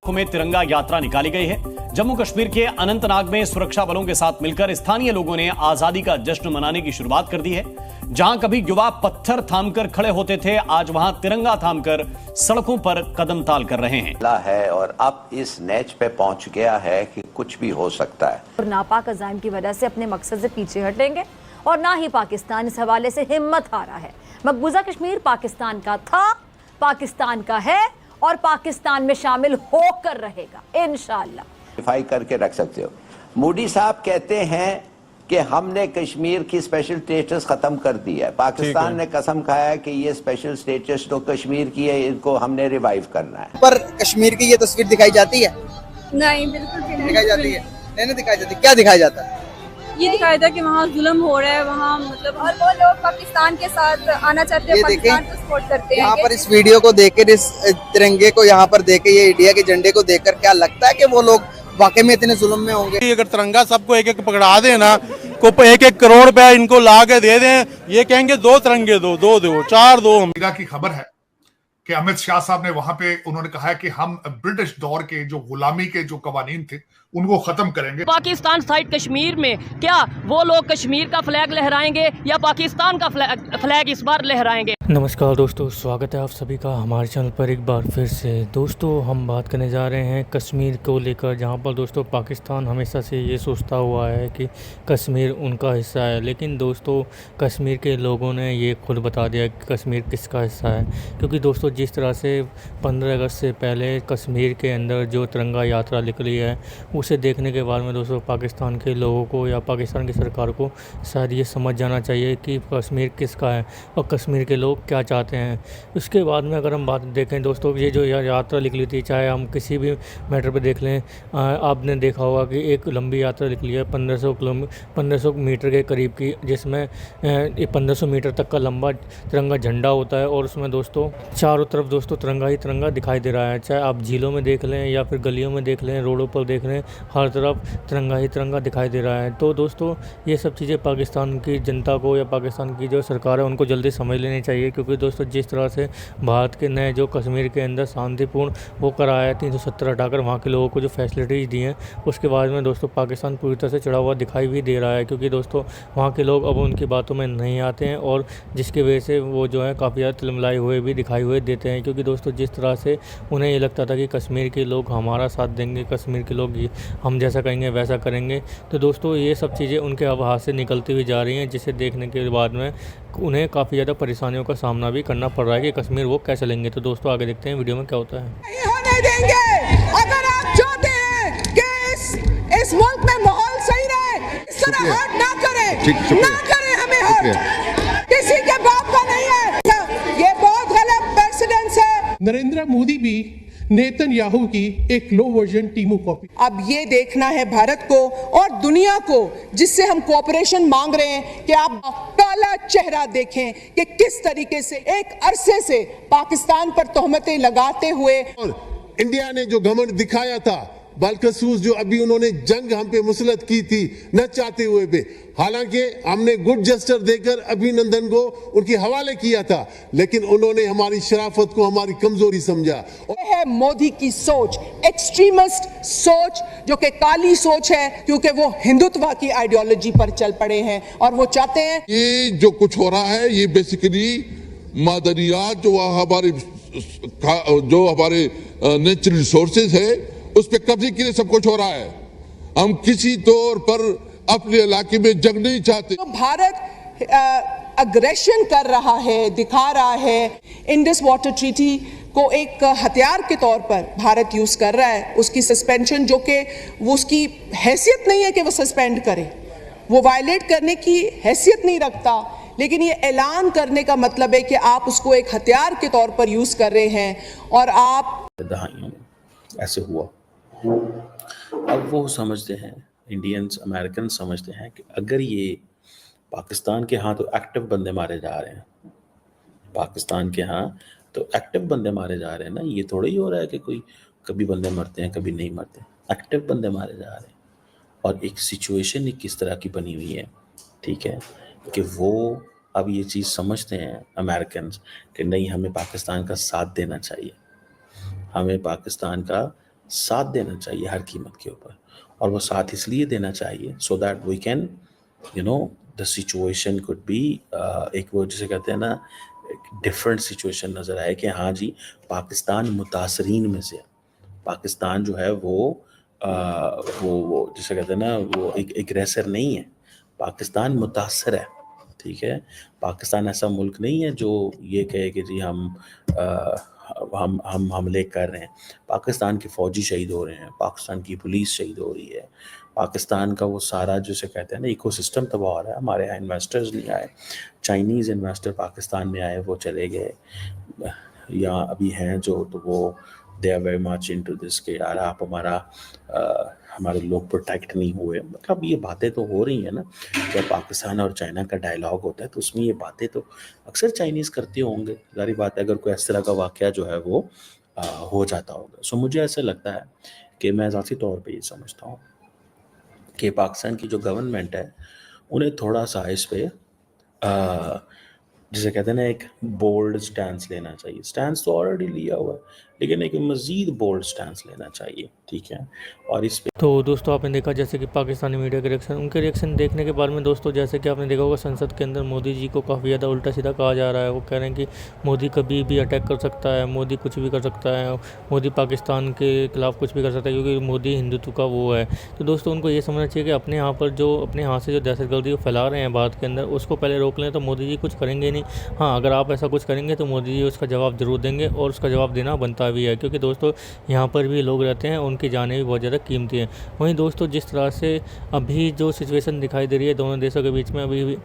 में तिरंगा यात्रा निकाली गई है। जम्मू कश्मीर के अनंतनाग में सुरक्षा बलों के साथ मिलकर स्थानीय लोगों ने आजादी का जश्न मनाने की शुरुआत कर दी है। जहां कभी युवा पत्थर थामकर खड़े होते थे, आज वहां तिरंगा थामकर सड़कों पर कदम ताल कर रहे हैं। है और अब इस नेच पे पहुंच गया है कि कुछ भी हो सकता है। और नापाक अज़ाइम की वजह से अपने मकसद से पीछे हटेंगे और ना ही पाकिस्तान इस हवाले से हिम्मत हारा है। मकबूजा कश्मीर पाकिस्तान का था, पाकिस्तान का है और पाकिस्तान में शामिल होकर रहेगा इंशाअल्लाह। डिफाई करके रख सकते हो। मोदी साहब कहते हैं कि हमने कश्मीर की स्पेशल स्टेटस खत्म कर दी है। पाकिस्तान ने कसम खाया है कि ये स्पेशल स्टेटस तो कश्मीर की है, इनको हमने रिवाइव करना है। पर कश्मीर की ये तस्वीर दिखाई जाती है? नहीं, बिल्कुल भी नहीं दिखाई जाती है। नहीं दिखाई जाती। क्या दिखाया जाता है? ये दिखाया था कि वहाँ जुल्म हो रहा है, वहाँ मतलब और वो लोग पाकिस्तान के साथ आना चाहते हैं, पाकिस्तान को सपोर्ट करते हैं। यहाँ पर इस वीडियो को देखकर, इस तिरंगे को यहाँ पर देख के, ये इंडिया के झंडे को देखकर क्या लगता है कि वो लोग वाकई में इतने जुल्म में होंगे? अगर तिरंगा सबको एक एक पकड़ा दे ना, को 1-1 करोड़ रुपया इनको ला के दे दें, ये कहेंगे 2 तिरंगे दो, 4 दो। की खबर है कि अमित शाह साहब ने वहां पे उन्होंने कहा है कि हम ब्रिटिश दौर के जो गुलामी के जो कवानीन थे उनको खत्म करेंगे। पाकिस्तान साइड कश्मीर में क्या वो लोग कश्मीर का फ्लैग लहराएंगे या पाकिस्तान का फ्लैग इस बार लहराएंगे? नमस्कार दोस्तों, स्वागत है आप सभी का हमारे चैनल पर एक बार फिर से। दोस्तों हम बात करने जा रहे हैं कश्मीर को लेकर, जहां पर दोस्तों पाकिस्तान हमेशा से ये सोचता हुआ है कि कश्मीर उनका हिस्सा है। लेकिन दोस्तों कश्मीर के लोगों ने ये खुद बता दिया कि कश्मीर किसका हिस्सा है। क्योंकि दोस्तों जिस तरह से 15 अगस्त से पहले कश्मीर के अंदर जो तिरंगा यात्रा निकली है, उसे देखने के बाद में दोस्तों पाकिस्तान के लोगों को या पाकिस्तान की सरकार को शायद ये समझ जाना चाहिए कि कश्मीर किसका है और कश्मीर के लोग क्या चाहते हैं। उसके बाद में अगर हम बात देखें दोस्तों, ये जो यात्रा निकली थी, चाहे हम किसी भी मैटर पे देख लें, आपने देखा होगा कि एक लंबी यात्रा निकली है 1500 मीटर के करीब की, जिसमें 1500 मीटर तक का लंबा तिरंगा झंडा होता है और उसमें दोस्तों चारों तरफ दोस्तों तिरंगा ही तिरंगा दिखाई दे रहा है। चाहे आप झीलों में देख लें या फिर गलियों में देख लें, रोडों पर देख लें, हर तरफ तिरंगा ही तिरंगा दिखाई दे रहा है। तो दोस्तों ये सब चीज़ें पाकिस्तान की जनता को या पाकिस्तान की जो सरकार है उनको जल्दी समझ लेनी चाहिए। क्योंकि दोस्तों जिस तरह से भारत के ने जो कश्मीर के अंदर शांतिपूर्ण वो कराया है, 370 हटाकर वहाँ के लोगों को जो फैसिलिटीज़ दी हैं, उसके बाद में दोस्तों पाकिस्तान पूरी तरह से चढ़ा हुआ दिखाई भी दे रहा है। क्योंकि दोस्तों वहाँ के लोग अब उनकी बातों में नहीं आते हैं और जिसकी वजह से वो जो है काफ़ी ज़्यादा तिलमिलाए हुए भी दिखाई हुए देते हैं। क्योंकि दोस्तों जिस तरह से उन्हें ये लगता था कि कश्मीर के लोग हमारा साथ देंगे, कश्मीर के लोग हम जैसा कहेंगे वैसा करेंगे, तो दोस्तों ये सब चीज़ें उनके अब हाथ से निकलती हुई जा रही हैं, जिसे देखने के बाद में उन्हें काफ़ी ज़्यादा परेशानियों का सामना भी करना पड़ रहा है कि कश्मीर वो कैसे लेंगे। तो दोस्तों आगे देखते हैं वीडियो में क्या होता है। नहीं होने देंगे। अगर आप चाहते हैं कि इस मुल्क में माहौल सही रहे, इस तरह हर्ट ना करें हमें हर्ट किसी के बाप का नहीं है। ये बहुत गलत प्रेसिडेंस है। नरेंद्र मोदी भी नेतन्याहू की एक लो वर्जन टीमू कॉपी। अब ये देखना है भारत को और दुनिया को, जिससे हम कोऑपरेशन मांग रहे हैं, कि आप काला चेहरा देखें कि किस तरीके से एक अरसे से पाकिस्तान पर तोहमतें लगाते हुए और इंडिया ने जो घमंड दिखाया था, बालकसूस जो अभी उन्होंने जंग हम पे मुसलत की थी न चाहते हुए भी, हालांकि हमने गुड जस्टर देकर अभिनंदन को उनके हवाले किया था, लेकिन उन्होंने हमारी शराफत को हमारी कमजोरी समझा। है मोदी की सोच, एक्सट्रीमिस्ट सोच, जो कि काली सोच है, क्योंकि वो हिंदुत्व की आइडियोलॉजी पर चल पड़े हैं और वो चाहते हैं ये जो कुछ हो रहा है ये बेसिकली मादरियात जो हमारे नेचुरल रिसोर्सेज है उस पर कब्जे के लिए सब कुछ हो रहा है। हम किसी तौर पर अपने इलाके में जंग नहीं चाहते। तो भारत अग्रेशन कर रहा है, दिखा रहा है। इंडस वाटर ट्रीटी को एक हथियार के तौर पर भारत यूज कर रहा है। उसकी सस्पेंशन, जो कि वो उसकी हैसियत नहीं है कि वो सस्पेंड करे, वो वायलेट करने की हैसियत नहीं रखता, लेकिन ये ऐलान करने का मतलब है कि आप उसको एक हथियार के तौर पर यूज कर रहे हैं और आप ऐसे हुआ। अब वो समझते हैं, इंडियंस अमेरिकन समझते हैं कि अगर ये पाकिस्तान के यहाँ तो एक्टिव बंदे मारे जा रहे हैं, पाकिस्तान के यहाँ तो एक्टिव बंदे मारे जा रहे हैं ना, ये थोड़ा ही हो रहा है कि कोई कभी बंदे मरते हैं कभी नहीं मरते, एक्टिव बंदे मारे जा रहे हैं। और एक सिचुएशन ही किस तरह की बनी हुई है, ठीक है, कि वो अब ये चीज़ समझते हैं अमेरिकन कि नहीं, हमें पाकिस्तान का साथ देना चाहिए, हमें पाकिस्तान का साथ देना चाहिए हर कीमत के ऊपर, और वो साथ इसलिए देना चाहिए so that we can the situation could be एक वो जिसे कहते हैं ना डिफरेंट सिचुएशन नज़र आए कि हाँ जी पाकिस्तान मुतासरीन में से, पाकिस्तान जो है वो जिसे कहते हैं ना वो एक एग्रेसर नहीं है, पाकिस्तान मुतासर है। ठीक है, पाकिस्तान ऐसा मुल्क नहीं है जो ये कहे कि जी हम हमले कर रहे हैं। पाकिस्तान के फ़ौजी शहीद हो रहे हैं, पाकिस्तान की पुलिस शहीद हो रही है, पाकिस्तान का वो सारा जिसे कहते हैं ना इकोसिस्टम तबाह हो रहा है। हमारे यहाँ इन्वेस्टर्स नहीं आए, चाइनीज़ इन्वेस्टर पाकिस्तान में आए, वो चले गए, यहाँ अभी हैं जो, तो वो they are very much into this के यार आप हमारे लोग प्रोटेक्ट नहीं हुए। मतलब ये बातें तो हो रही हैं ना, जब पाकिस्तान और चाइना का डायलॉग होता है तो उसमें ये बातें तो अक्सर चाइनीज़ करते होंगे, जारी बात है, अगर कोई इस तरह का वाक़या जो है वो हो जाता होगा। सो मुझे ऐसा लगता है कि मैं ज़ाती तौर पे ये समझता हूँ कि पाकिस्तान की जो गवर्नमेंट है उन्हें थोड़ा सा इस पर जिसे कहते हैं ना एक बोल्ड स्टैंस लेना चाहिए। स्टैंस तो ऑलरेडी लिया हुआ है, लेकिन एक मज़ीद बोल्ड स्टैंस लेना चाहिए। ठीक है, और इस पे तो दोस्तों आपने देखा जैसे कि पाकिस्तानी मीडिया के रिएक्शन, उनके रिएक्शन देखने के बाद में दोस्तों जैसे कि आपने देखा होगा संसद के अंदर मोदी जी को काफ़ी ज़्यादा उल्टा सीधा कहा जा रहा है। वो कह रहे हैं कि मोदी कभी भी अटैक कर सकता है, मोदी कुछ भी कर सकता है, मोदी पाकिस्तान के खिलाफ़ कुछ भी कर सकता है क्योंकि मोदी हिंदुत्व का वो है। तो दोस्तों उनको ये समझना चाहिए कि अपने यहाँ पर जो अपने यहाँ से जो दहशतगर्दी को फैला रहे हैं भारत के अंदर, उसको पहले रोक लें तो मोदी जी कुछ करेंगे नहीं। हाँ, अगर आप ऐसा कुछ करेंगे तो मोदी जी उसका जवाब ज़रूर देंगे और उसका जवाब देना बनता भी है, क्योंकि दोस्तों यहाँ पर भी लोग रहते हैं, उनकी जानें भी बहुत ज़्यादा कीमती हैं। वहीं दोस्तों जिस तरह से अभी जो सिचुएशन दिखाई दे रही है दोनों देशों के बीच में अभी भी,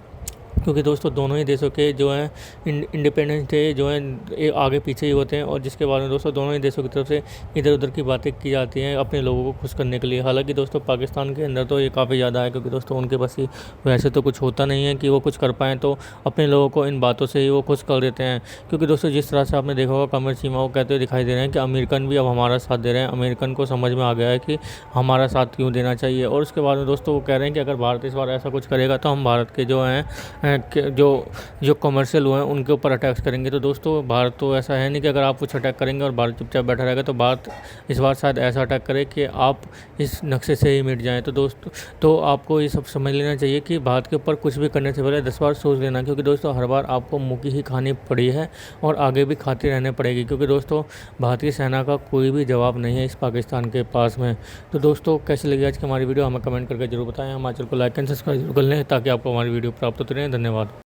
क्योंकि दोस्तों दोनों ही देशों के जो हैं इंडिपेंडेंस डे जो है आगे पीछे ही होते हैं, और जिसके बारे में दोस्तों दोनों ही देशों की तरफ से इधर उधर की बातें की जाती हैं अपने लोगों को खुश करने के लिए। हालांकि दोस्तों पाकिस्तान के अंदर तो ये काफ़ी ज़्यादा है, क्योंकि दोस्तों उनके पास ही वैसे तो कुछ होता नहीं है कि वो कुछ कर पाएँ, तो अपने लोगों को इन बातों से ही वो खुश कर देते हैं। क्योंकि दोस्तों जिस तरह से आपने देखा होगा कमर चीमा वो कहते हुए दिखाई दे रहे हैं कि अमेरिकन भी अब हमारा साथ दे रहे हैं, अमेरिकन को समझ में आ गया है कि हमारा साथ क्यों देना चाहिए। और उसके बाद में दोस्तों वो कह रहे हैं कि अगर भारत इस बार ऐसा कुछ करेगा तो हम भारत के जो हैं जो कमर्शियल हुए हैं उनके ऊपर अटैक्स करेंगे। तो दोस्तों भारत तो ऐसा है नहीं कि अगर आप कुछ अटैक करेंगे और भारत चुपचाप बैठा रहेगा, तो भारत इस बार शायद ऐसा अटैक करे कि आप इस नक्शे से ही मिट जाएं। तो दोस्तों तो आपको ये सब समझ लेना चाहिए कि भारत के ऊपर कुछ भी करने से पहले 10 बार सोच लेना, क्योंकि दोस्तों हर बार आपको मुँह की ही खानी पड़ी है और आगे भी खाती रहने पड़ेगी, क्योंकि दोस्तों भारतीय सेना का कोई भी जवाब नहीं है इस पाकिस्तान के पास में। तो दोस्तों कैसी लगी आज की हमारी वीडियो हमें कमेंट करके जरूर बताएं। हमारे चैनल को लाइक एंड सब्सक्राइब जरूर कर लें ताकि आपको हमारी वीडियो प्राप्त होती रहे। धन्यवाद।